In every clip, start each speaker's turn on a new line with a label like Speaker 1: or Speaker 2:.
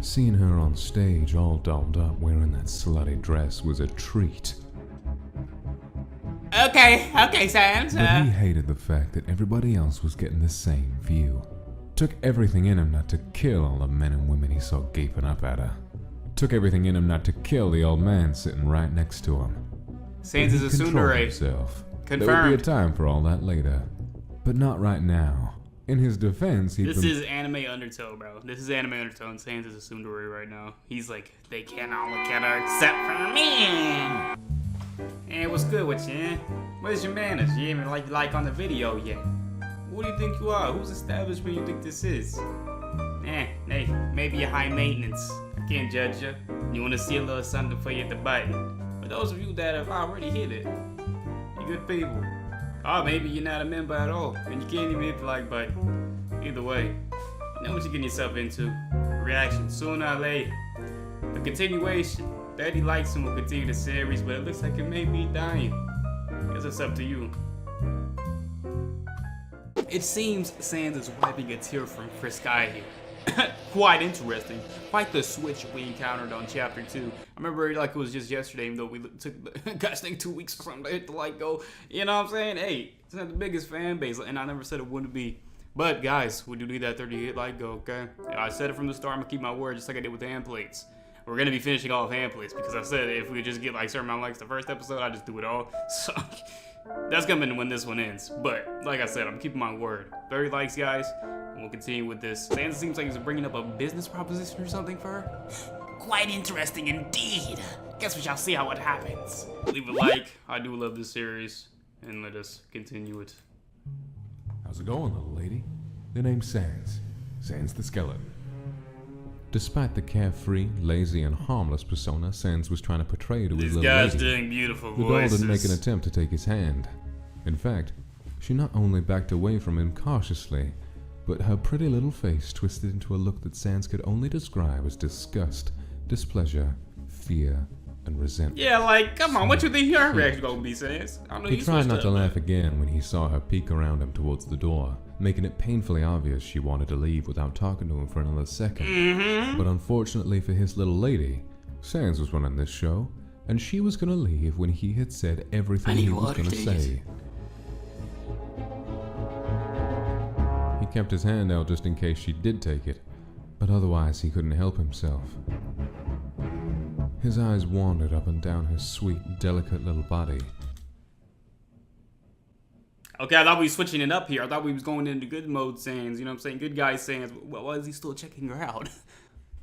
Speaker 1: Seeing her on stage all dolled up wearing that slutty dress was a treat.
Speaker 2: Okay, SANS.
Speaker 1: But he hated the fact that everybody else was getting the same view. Took everything in him not to kill all the men and women he saw gaping up at her. Took everything in him not to kill the old man sitting right next to him.
Speaker 2: SANS is a tsundere.
Speaker 1: Himself.
Speaker 2: Confirmed.
Speaker 1: There would be a time for all that later. But not right now. In his defense,
Speaker 2: This is anime Undertale, bro. This is anime Undertale, and SANS is a tsundere right now. He's like, they cannot look at her except for me. Hey, what's good with you, eh? Where's your manners? You ain't even like on the video yet. What do you think you are? Whose establishment you think this is? Hey, maybe you're high maintenance. I can't judge you. You want to see a little something for you at the button. For those of you that have already hit it, you're good people. Or maybe you're not a member at all, and you can't even hit the like button. Either way, you know what you're getting yourself into. Reaction sooner or later. A continuation. 30 likes and we'll continue the series, but it looks like it may be dying. Guess it's up to you. It seems SANS is wiping a tear from Frisk here. Quite interesting. Quite the switch we encountered on chapter 2. I remember like it was just yesterday, even though we took, gosh, I think 2 weeks or something to hit the like go. You know what I'm saying? Hey, it's not the biggest fan base, and I never said it wouldn't be. But guys, we do need that 30 hit like go, okay? I said it from the start, I'm gonna keep my word just like I did with the hand plates. We're gonna be finishing off hand plates because I said if we just get like certain amount of likes the first episode, I just do it all. So that's coming when this one ends. But like I said, I'm keeping my word. 30 likes, guys, and we'll continue with this. SANS seems like he's bringing up a business proposition or something for her. Quite interesting indeed. Guess we shall see how it happens. Leave a like. I do love this series, and let us continue it.
Speaker 1: How's it going, little lady? The name's SANS. SANS the skeleton. Despite the carefree, lazy, and harmless persona SANS was trying to portray to his little lady,
Speaker 2: these guys doing beautiful
Speaker 1: the
Speaker 2: voices.
Speaker 1: doll didn't make an attempt to take his hand. In fact, she not only backed away from him cautiously, but her pretty little face twisted into a look that SANS could only describe as disgust, displeasure, fear, and resentment.
Speaker 2: Yeah, like, come on, what you think your reaction gonna be, SANS? I don't know.
Speaker 1: He tried not to laugh again when he saw her peek around him towards the door, making it painfully obvious she wanted to leave without talking to him for another second. But unfortunately for his little lady, SANS was running this show, and she was gonna leave when he had said everything he was gonna say. He kept his hand out just in case she did take it, but otherwise he couldn't help himself. His eyes wandered up and down her sweet, delicate little body.
Speaker 2: Okay, I thought we were switching it up here. I thought we was going into good mode SANS, you know what I'm saying? Good guy SANS. Well, why is he still checking her out?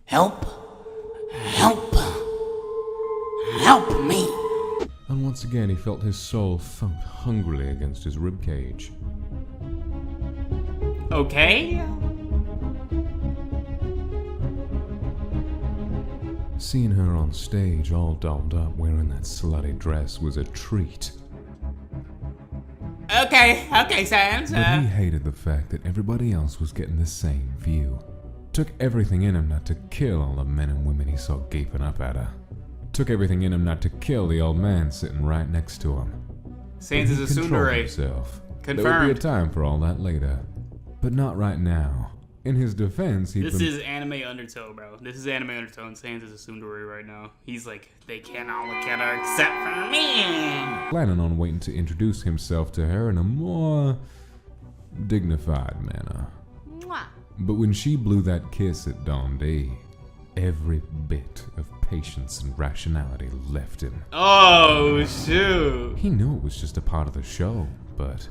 Speaker 2: Help! Help! Help me!
Speaker 1: And once again he felt his soul thump hungrily against his ribcage.
Speaker 2: Okay?
Speaker 1: Seeing her on stage all dolled up wearing that slutty dress was a treat.
Speaker 2: Okay, SANS.
Speaker 1: But he hated the fact that everybody else was getting the same view. Took everything in him not to kill all the men and women he saw gaping up at her. Took everything in him not to kill the old man sitting right next to him.
Speaker 2: SANS is a tsundere.
Speaker 1: Himself.
Speaker 2: Confirmed.
Speaker 1: There would be a time for all that later. But not right now. In his defense,
Speaker 2: This is anime Undertale, bro. This is anime Undertale, and SANS is a tsundere right now. He's like, they cannot look at her except for me.
Speaker 1: planning on waiting to introduce himself to her in a more dignified manner.
Speaker 2: Mwah.
Speaker 1: But when she blew that kiss at Dundee, every bit of patience and rationality left him.
Speaker 2: Oh, shoot.
Speaker 1: He knew it was just a part of the show, but,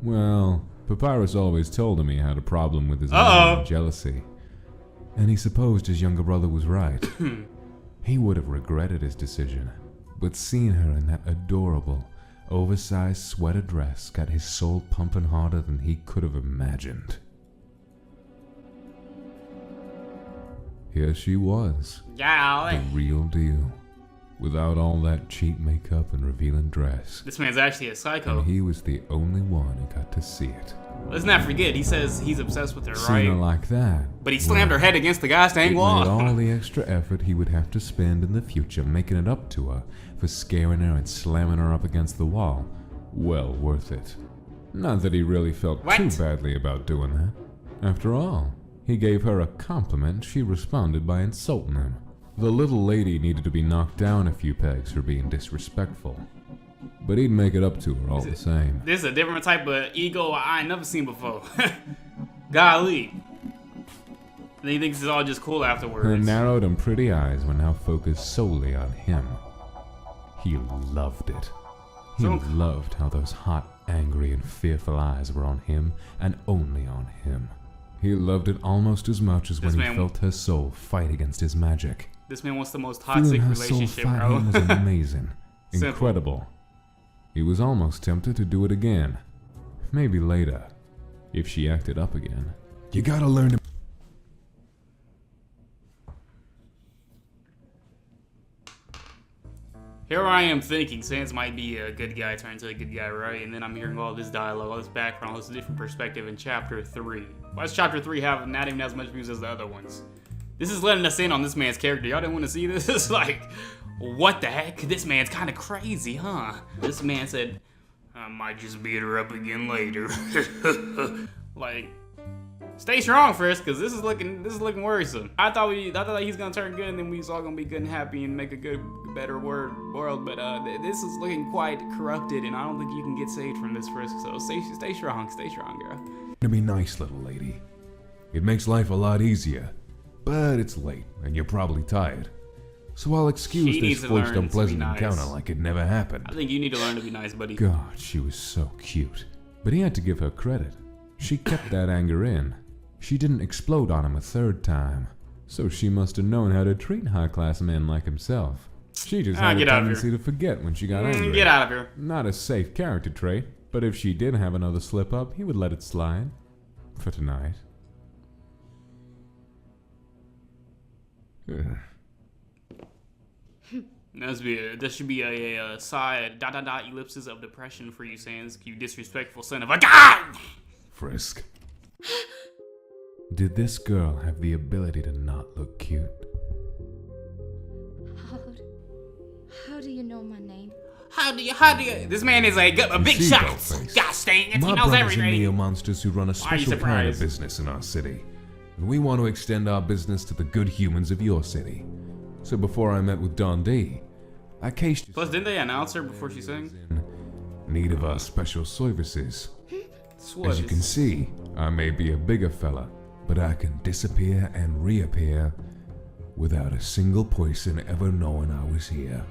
Speaker 1: well, Papyrus always told him he had a problem with his own jealousy, and he supposed his younger brother was right. He would have regretted his decision, but seeing her in that adorable, oversized sweater dress got his soul pumping harder than he could have imagined. Here she was, the real deal, without all that cheap makeup and revealing dress.
Speaker 2: This man's actually a psycho.
Speaker 1: And he was the only one who got to see it.
Speaker 2: Let's not forget, he says he's obsessed with her,
Speaker 1: Seeing her
Speaker 2: right?
Speaker 1: like that,
Speaker 2: But he slammed her head against the gosh dang
Speaker 1: it
Speaker 2: wall.
Speaker 1: made all the extra effort he would have to spend in the future making it up to her for scaring her and slamming her up against the wall well worth it. Not that he really felt too badly about doing that. After all, He gave her a compliment, she responded by insulting him. The little lady needed to be knocked down a few pegs for being disrespectful. But he'd make it up to her all the same.
Speaker 2: This is a different type of ego I ain't never seen before. Golly. And he thinks it's all just cool afterwards.
Speaker 1: Her narrowed and pretty eyes were now focused solely on him. He loved it. He loved how those hot, angry, and fearful eyes were on him and only on him. He loved it almost as much as when he felt her soul fight against his magic.
Speaker 2: This man wants the most toxic relationship, bro.
Speaker 1: Feeling her soul fight him was amazing. Incredible. He was almost tempted to do it again. Maybe later, if she acted up again. You gotta learn to...
Speaker 2: Here I am thinking Sans might be a good guy turned into a good guy, right? And then I'm hearing all this dialogue, all this background, all this different perspective in Chapter 3. Why does Chapter 3 have not even as much views as the other ones? This is letting us in on this man's character. Y'all didn't want to see this? It's like, what the heck? This man's kind of crazy, huh? This man said, I might just beat her up again later. Like, stay strong, Frisk, because this is looking worrisome. I thought he's gonna turn good, and then we was all gonna be good and happy and make a better world. But this is looking quite corrupted, and I don't think you can get saved from this, Frisk. So stay strong, girl.
Speaker 1: To be nice, little lady. It makes life a lot easier, but it's late, and you're probably tired. So I'll excuse this forced unpleasant encounter like it never happened.
Speaker 2: I think you need to learn to be nice, buddy.
Speaker 1: God, she was so cute. But he had to give her credit. She kept that anger in. She didn't explode on him a third time. So she must have known how to treat high-class men like himself. She just had a tendency to forget when she got angry.
Speaker 2: Get out of here.
Speaker 1: Not a safe character trait, but if she did have another slip-up, he would let it slide. For tonight.
Speaker 2: That should be a side ... ellipses of depression for you, Sans. You disrespectful son of a god!
Speaker 1: Frisk. Did this girl have the ability to not look cute?
Speaker 3: How do you know my name?
Speaker 2: How do you? This man is a big shot. Gosh dang it, he knows everything.
Speaker 1: My brothers and monsters who run a special kind of business in our city. And we want to extend our business to the good humans of your city. So before I met with Don D, I cased...
Speaker 2: Plus, didn't they announce her before she sang?
Speaker 1: In need of our special services. As you can see, I may be a bigger fella, but I can disappear and reappear without a single person ever knowing I was here.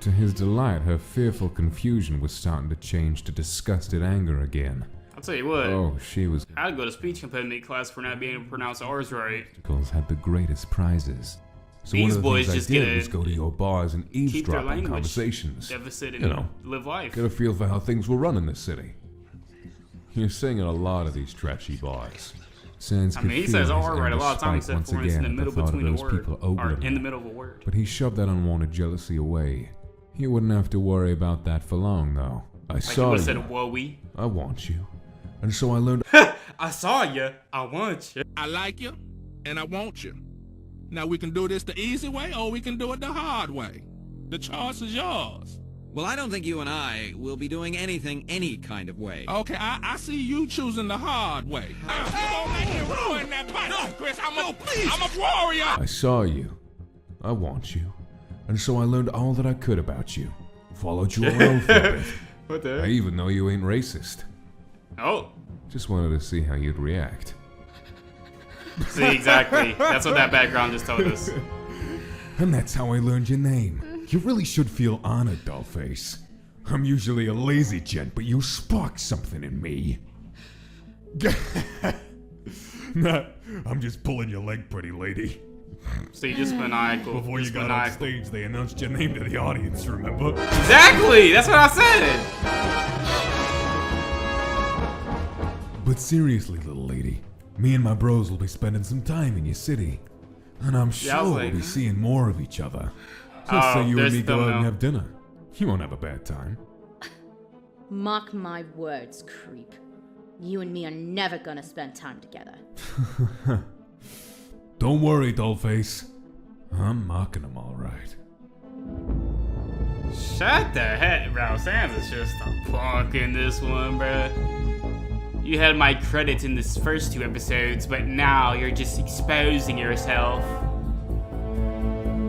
Speaker 1: To his delight, her fearful confusion was starting to change to disgusted anger again.
Speaker 2: I'll tell you what.
Speaker 1: Oh, she was...
Speaker 2: I'd go to speech accompaniment class for not being able to pronounce R's right.
Speaker 1: Had the greatest prizes. So
Speaker 2: these
Speaker 1: one of the
Speaker 2: boys
Speaker 1: things
Speaker 2: just
Speaker 1: I did was go to your bars and eavesdrop on conversations.
Speaker 2: Deficit and live life.
Speaker 1: Get a feel for how things will run in this city. You're seeing at a lot of these trashy bars. Sans
Speaker 2: he says R right a lot of times, except for in the middle between a word, or in the middle of a word.
Speaker 1: But he shoved that unwanted jealousy away. He wouldn't have to worry about that for long, though. I saw you.
Speaker 2: Said, "Whoa-wee."
Speaker 1: I want you, and so I learned.
Speaker 2: I saw you. I want you.
Speaker 4: I like you, and I want you. Now we can do this the easy way, or we can do it the hard way. The choice is yours.
Speaker 5: Well, I don't think you and I will be doing anything any kind of way.
Speaker 4: Okay, I see you choosing the hard way. Don't make me ruin that fight, Chris. I'm a warrior.
Speaker 1: I saw you. I want you. And so I learned all that I could about you. Followed you around for a bit.
Speaker 2: What the heck?
Speaker 1: I even know you ain't racist.
Speaker 2: Oh.
Speaker 1: Just wanted to see how you'd react.
Speaker 2: See, exactly. That's what that background just told us.
Speaker 1: And that's how I learned your name. You really should feel honored, Dollface. I'm usually a lazy gent, but you sparked something in me. Nah, I'm just pulling your leg, pretty lady.
Speaker 2: So you just maniacal.
Speaker 1: Before you got on stage, they announced your name to the audience, remember?
Speaker 2: Exactly! That's what I said!
Speaker 1: But seriously, little lady, me and my bros will be spending some time in your city. And I'm sure we'll be seeing more of each other. So say you and me go out and have dinner. You won't have a bad time.
Speaker 3: Mark my words, creep. You and me are never gonna spend time together.
Speaker 1: Don't worry, Dollface. I'm marking them all right.
Speaker 2: Shut the heck, bro. Sans is just a punk in this one, bruh. You had my credits in this first 2 episodes, but now you're just exposing yourself.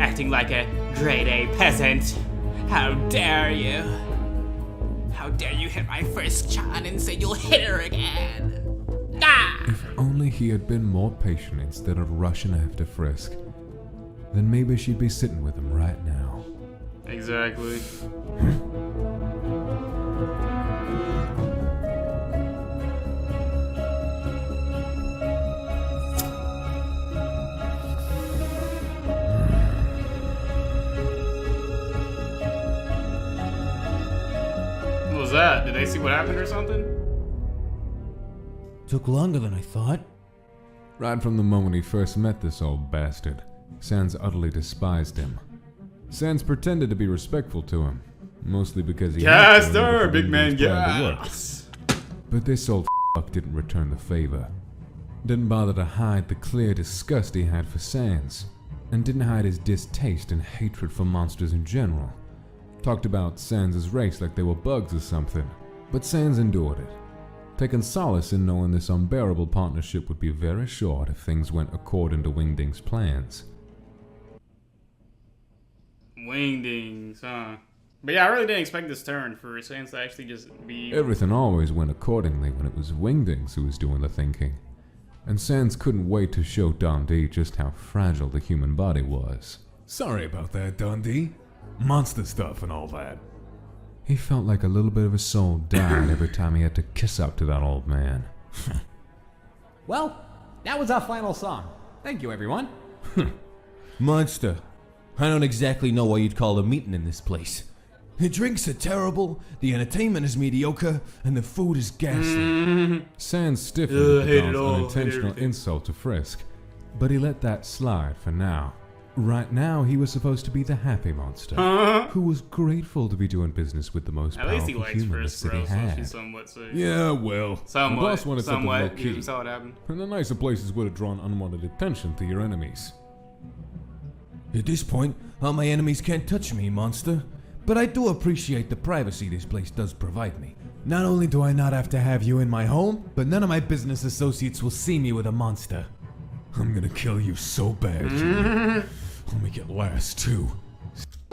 Speaker 2: Acting like a grade A peasant. How dare you? How dare you hit my first shot and say you'll hit her again? Ah!
Speaker 1: If only he had been more patient instead of rushing after Frisk, then maybe she'd be sitting with him right now.
Speaker 2: Exactly. What was that? Did they see what happened or something?
Speaker 6: Took longer than I thought.
Speaker 1: Right from the moment he first met this old bastard, SANS utterly despised him. SANS pretended to be respectful to him, mostly because he had to in order
Speaker 2: Caster,
Speaker 1: for
Speaker 2: big
Speaker 1: the
Speaker 2: man,
Speaker 1: plan to work.
Speaker 2: yes.
Speaker 1: But this old fuck didn't return the favor. Didn't bother to hide the clear disgust he had for SANS, and didn't hide his distaste and hatred for monsters in general. Talked about SANS' race like they were bugs or something, but SANS endured it, taking solace in knowing this unbearable partnership would be very short if things went according to Wingding's plans.
Speaker 2: Wingdings, huh? But yeah, I really didn't expect this turn for SANS to actually just be...
Speaker 1: Everything always went accordingly when it was Wingdings who was doing the thinking, and SANS couldn't wait to show Dundee just how fragile the human body was.
Speaker 7: Sorry about that, Dundee. Monster stuff and all that.
Speaker 1: He felt like a little bit of his soul died every time he had to kiss up to that old man.
Speaker 8: Well, that was our final song. Thank you, everyone.
Speaker 6: Monster. I don't exactly know why you'd call a meeting in this place. The drinks are terrible, the entertainment is mediocre, and the food is ghastly.
Speaker 1: SANS stiffened at
Speaker 2: hate
Speaker 1: the
Speaker 2: it
Speaker 1: Don's
Speaker 2: all, hate
Speaker 1: unintentional
Speaker 2: everything.
Speaker 1: insult to Frisk, but he let that slide for now. Right now, he was supposed to be the happy monster, who was grateful to be doing business with the most
Speaker 2: At least he
Speaker 1: powerful
Speaker 2: likes
Speaker 1: human the
Speaker 2: Frisk,
Speaker 1: city
Speaker 2: bro, so
Speaker 1: had.
Speaker 2: she's somewhat safe.
Speaker 7: Yeah, well.
Speaker 2: Somewhat,
Speaker 1: The boss wanted something
Speaker 2: somewhat.
Speaker 1: low-key.
Speaker 2: You saw what happened.
Speaker 1: And the nicer places would have drawn unwanted attention to your enemies.
Speaker 6: At this point, all my enemies can't touch me, monster. But I do appreciate the privacy this place does provide me.
Speaker 7: Not only do I not have to have you in my home, but none of my business associates will see me with a monster. I'm gonna kill you so bad, Jimmy. I'll make it last, too.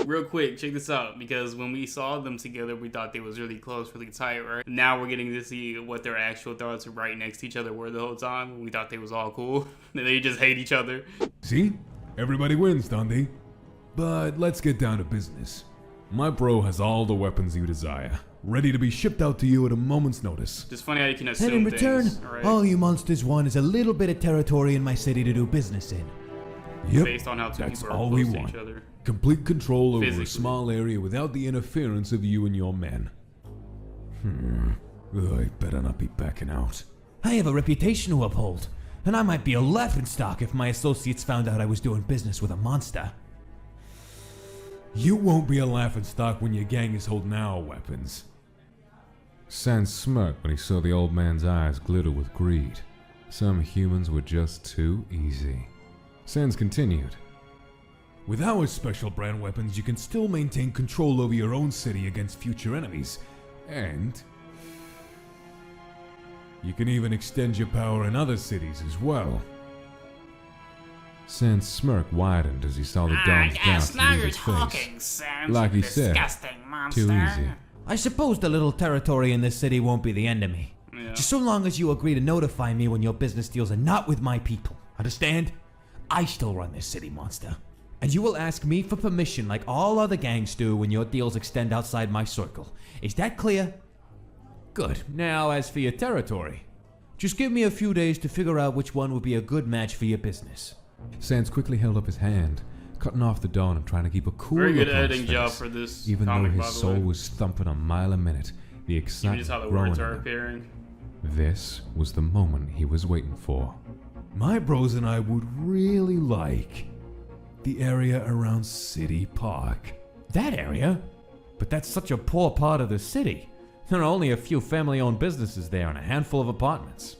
Speaker 2: Real quick, check this out, because when we saw them together, we thought they was really close, really tight, right? Now we're getting to see what their actual thoughts right next to each other were the whole time. We thought they was all cool. They just hate each other.
Speaker 7: See? Everybody wins, Dundee. But let's get down to business. My bro has all the weapons you desire, ready to be shipped out to you at a moment's notice.
Speaker 2: Just funny how you can assume
Speaker 6: And in return,
Speaker 2: things, right?
Speaker 6: all you monsters want is a little bit of territory in my city to do business in.
Speaker 7: Yep,
Speaker 2: Based on how two
Speaker 7: that's
Speaker 2: people are
Speaker 7: all
Speaker 2: close
Speaker 7: we
Speaker 2: to
Speaker 7: want.
Speaker 2: each other.
Speaker 7: Complete control over
Speaker 2: Physically.
Speaker 7: a small area without the interference of you and your men. I better not be backing out.
Speaker 6: I have a reputation to uphold, and I might be a laughingstock if my associates found out I was doing business with a monster.
Speaker 7: You won't be a laughingstock when your gang is holding our weapons.
Speaker 1: SANS smirked when he saw the old man's eyes glitter with greed. Some humans were just too easy. SANS continued.
Speaker 7: With our special brand weapons, you can still maintain control over your own city against future enemies. And you can even extend your power in other cities as well.
Speaker 1: SANS' smirk widened as he saw the Don's
Speaker 2: yes,
Speaker 1: doubt
Speaker 2: now
Speaker 1: leave
Speaker 2: you're
Speaker 1: his
Speaker 2: talking,
Speaker 1: face.
Speaker 2: Sans.
Speaker 1: Like he said,
Speaker 2: Disgusting monster.
Speaker 1: too easy.
Speaker 6: I suppose the little territory in this city won't be the end of me.
Speaker 2: Yeah.
Speaker 6: Just so long as you agree to notify me when your business deals are not with my people. Understand? I still run this city, monster. And you will ask me for permission like all other gangs do when your deals extend outside my circle. Is that clear? Good. Now, as for your territory, just give me a few days to figure out which one would be a good match for your business.
Speaker 1: SANS quickly held up his hand, cutting off the Don and trying to keep a cool
Speaker 2: Very good
Speaker 1: look on his
Speaker 2: editing job
Speaker 1: face.
Speaker 2: for this
Speaker 1: Even
Speaker 2: comic,
Speaker 1: though
Speaker 2: by
Speaker 1: his
Speaker 2: the
Speaker 1: soul
Speaker 2: way.
Speaker 1: was thumping a mile a minute, the
Speaker 2: Even
Speaker 1: excitement
Speaker 2: just how the
Speaker 1: growing
Speaker 2: words
Speaker 1: in
Speaker 2: are
Speaker 1: him.
Speaker 2: appearing.
Speaker 1: This was the moment he was waiting for.
Speaker 7: My bros and I would really like the area around City Park.
Speaker 6: That area? But that's such a poor part of the city. There are only a few family-owned businesses there and a handful of apartments.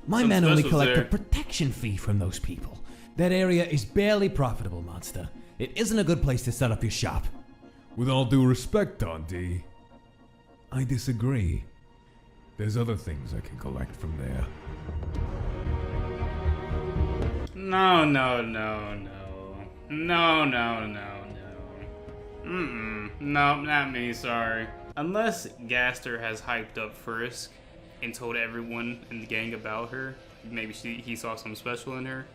Speaker 6: My
Speaker 2: Some
Speaker 6: men only
Speaker 2: specials
Speaker 6: collect
Speaker 2: there.
Speaker 6: a protection fee from those people. That area is barely profitable, monster. It isn't a good place to set up your shop.
Speaker 7: With all due respect, Dundee, I disagree. There's other things I can collect from there.
Speaker 2: No. No, not me, sorry. Unless Gaster has hyped up Frisk and told everyone in the gang about her, maybe he saw something special in her.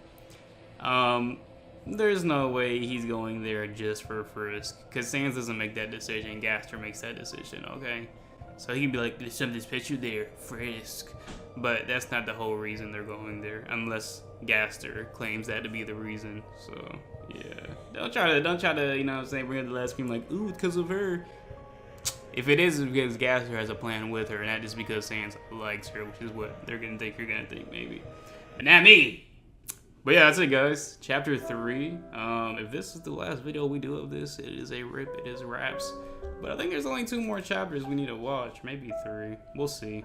Speaker 2: There's no way he's going there just for Frisk, because SANS doesn't make that decision, Gaster makes that decision, okay? So he can be like, there's this picture there, Frisk. But that's not the whole reason they're going there, unless Gaster claims that to be the reason. So yeah, don't try to, you know what I'm saying, bring up the last scream like, ooh, because of her. If it is because Gaster has a plan with her, and not just because SANS likes her, which is what they're gonna think you're gonna think maybe, but not me. But yeah, that's it, guys. Chapter 3. If this is the last video we do of this, it is a rip. It is wraps. But I think there's only 2 more chapters we need to watch. Maybe 3. We'll see.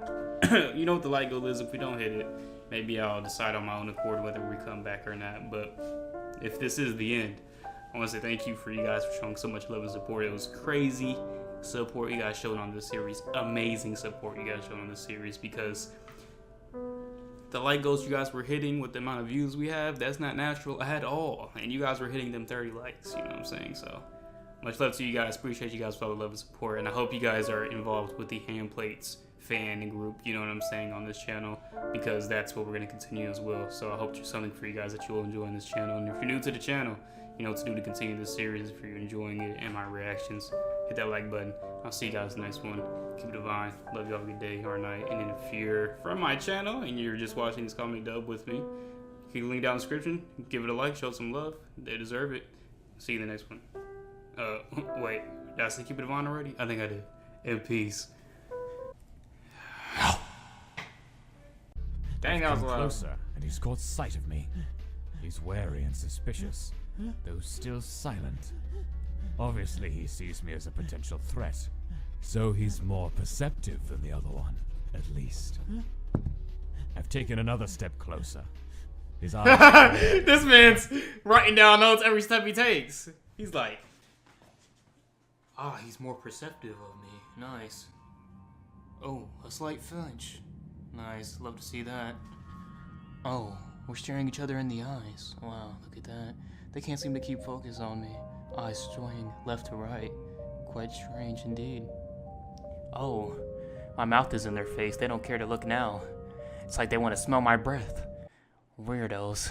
Speaker 2: You know what the like goal is. If we don't hit it, maybe I'll decide on my own accord whether we come back or not. But if this is the end, I want to say thank you for you guys for showing so much love and support. It was crazy support you guys showed on this series. Amazing support you guys showed on this series, because the like goals you guys were hitting with the amount of views we have, that's not natural at all. And you guys were hitting them 30 likes, you know what I'm saying? So much love to you guys. Appreciate you guys for all the love and support. And I hope you guys are involved with the Hand Plates fan group, you know what I'm saying, on this channel, because that's what we're going to continue as well. So I hope there's something for you guys that you'll enjoy on this channel. And if you're new to the channel, you know what to do to continue this series. If you're enjoying it and my reactions, hit that like button. I'll see you guys in the next one. Keep it divine. Love you all. Have a good day or night. And then if you're from my channel and you're just watching this comedy dub with me, click the link down in the description. Give it a like. Show some love. They deserve it. See you in the next one. Wait. Did I say keep it divine already? I think I did. And peace. Dang, that was loud.
Speaker 9: Closer, and he's caught sight of me. He's wary and suspicious, though still silent. Obviously, he sees me as a potential threat. So he's more perceptive than the other one, at least. I've taken another step closer. His eyes.
Speaker 2: This man's writing down notes every step he takes. He's like, he's more perceptive of me. Nice. Oh, a slight flinch. Nice. Love to see that. Oh, we're staring each other in the eyes. Wow, look at that. They can't seem to keep focus on me. Eyes swaying left to right. Quite strange indeed. Oh, my mouth is in their face. They don't care to look now. It's like they want to smell my breath. Weirdos.